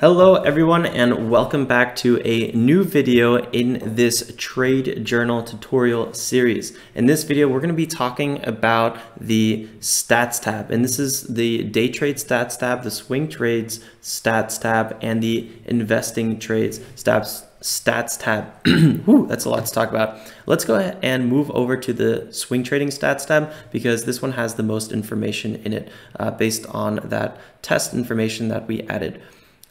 Hello everyone and welcome back to a new video in this trade journal tutorial series. In this video we're going to be talking about the stats tab, and this is the day trade stats tab, the swing trades stats tab, and the investing trades stats tab. Whew, that's a lot to talk about. Let's go ahead and move over to the swing trading stats tab because this one has the most information in it based on that test information that we added.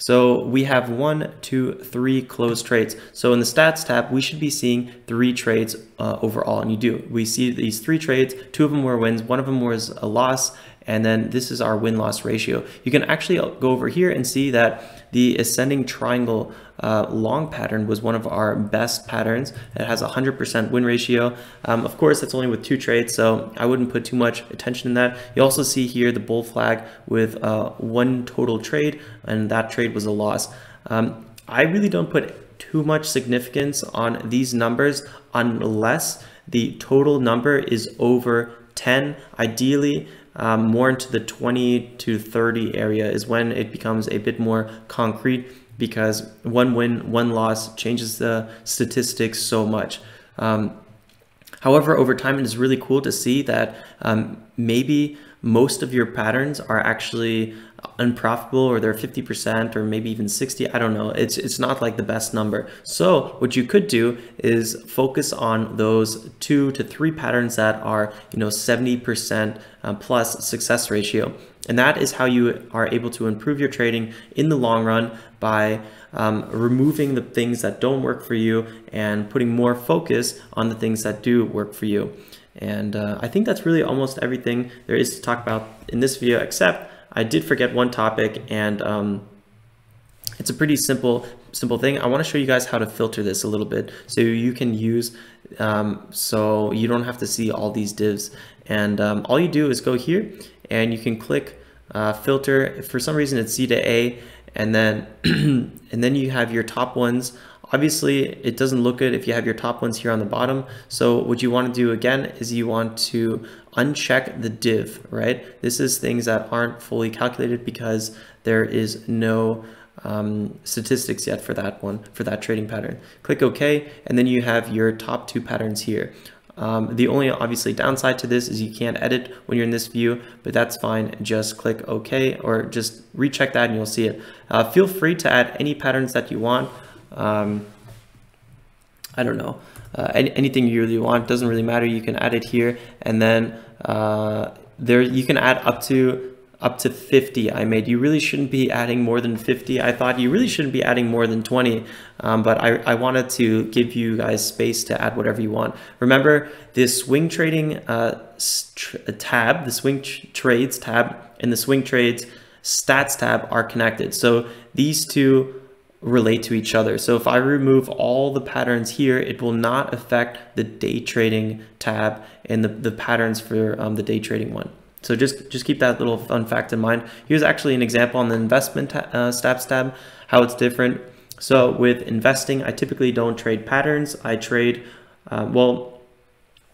So we have 1, 2, 3 closed trades. So in the stats tab, we should be seeing 3 trades overall, and you do. We see these 3 trades, 2 of them were wins, 1 of them was a loss, and then this is our win-loss ratio. You can actually go over here and see that the ascending triangle long pattern was one of our best patterns. It has a 100% win ratio. Of course, that's only with 2 trades, so I wouldn't put too much attention in that. You also see here the bull flag with 1 total trade, and that trade was a loss. I really don't put too much significance on these numbers unless the total number is over 10. Ideally, more into the 20 to 30 area is when it becomes a bit more concrete, because 1 win, 1 loss changes the statistics so much. However, over time, it is really cool to see that maybe most of your patterns are actually unprofitable, or they're 50% or maybe even 60. I don't know. It's not like the best number. So what you could do is focus on those 2 to 3 patterns that are 70% plus success ratio. And that is how you are able to improve your trading in the long run, by removing the things that don't work for you and putting more focus on the things that do work for you. And I think that's really almost everything there is to talk about in this video, except I did forget one topic, and it's a pretty simple thing. I want to show you guys how to filter this a little bit so you can use, so you don't have to see all these divs. And all you do is go here and you can click filter. For some reason it's C to A, and then and then you have your top ones. Obviously it doesn't look good if you have your top ones here on the bottom. So what you want to do again is you want to uncheck the div, right? This is things that aren't fully calculated because there is no statistics yet for that one, for that trading pattern. Click OK, and then you have your top 2 patterns here. The only obviously downside to this is you can't edit when you're in this view, but that's fine. Just click OK, or just recheck that and you'll see it. Feel free to add any patterns that you want. I don't know, anything you really want, doesn't really matter. You can add it here, and then there you can add up to 50. You really shouldn't be adding more than 50. I thought you really shouldn't be adding more than 20, but I wanted to give you guys space to add whatever you want. Remember, this swing trading tab, the swing trades tab, and the swing trades stats tab are connected. So these two relate to each other. So if I remove all the patterns here, it will not affect the day trading tab and the patterns for the day trading one. So just keep that little fun fact in mind. Here's actually an example on the investment stats tab, how it's different. So with investing, I typically don't trade patterns. I trade, well,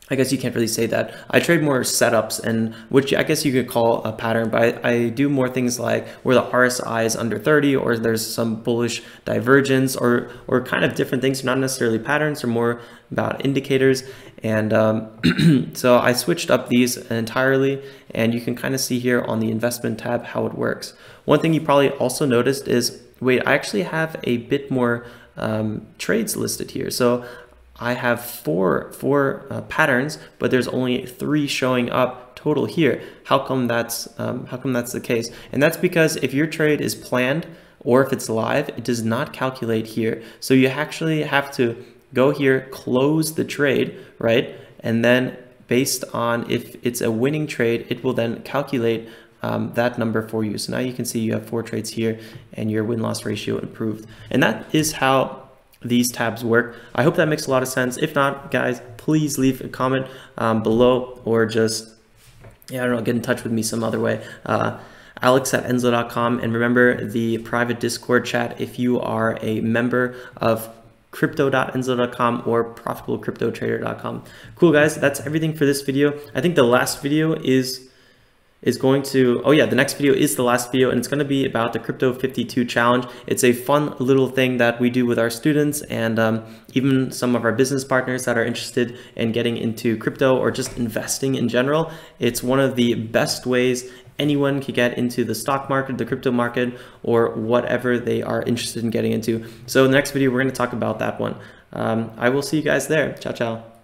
I guess you can't really say that. I trade more setups, and which I guess you could call a pattern, but I do more things like where the RSI is under 30, or there's some bullish divergence, or kind of different things, not necessarily patterns, or more about indicators. And so I switched up these entirely, and you can kind of see here on the investment tab how it works. One thing you probably also noticed is, wait, I actually have a bit more trades listed here. So I have four patterns, but there's only 3 showing up total here. How come that's the case? And that's because if your trade is planned or if it's live, it does not calculate here. So you actually have to go here, close the trade, right? And then based on if it's a winning trade, it will then calculate that number for you. So now you can see you have 4 trades here and your win-loss ratio improved. And that is how these tabs work. I hope that makes a lot of sense. If not, guys, please leave a comment below, or just, I don't know, get in touch with me some other way. Alex@enzo.com, and remember the private Discord chat if you are a member of crypto.enzo.com or profitablecryptotrader.com. Cool, guys, that's everything for this video. I think the last video is is going to, oh yeah, the next video is the last video, and it's going to be about the Crypto 52 challenge. It's a fun little thing that we do with our students and even some of our business partners that are interested in getting into crypto or just investing in general. It's one of the best ways anyone can get into the stock market, the crypto market, or whatever they are interested in getting into. So in the next video, we're going to talk about that one. I will see you guys there. Ciao, ciao.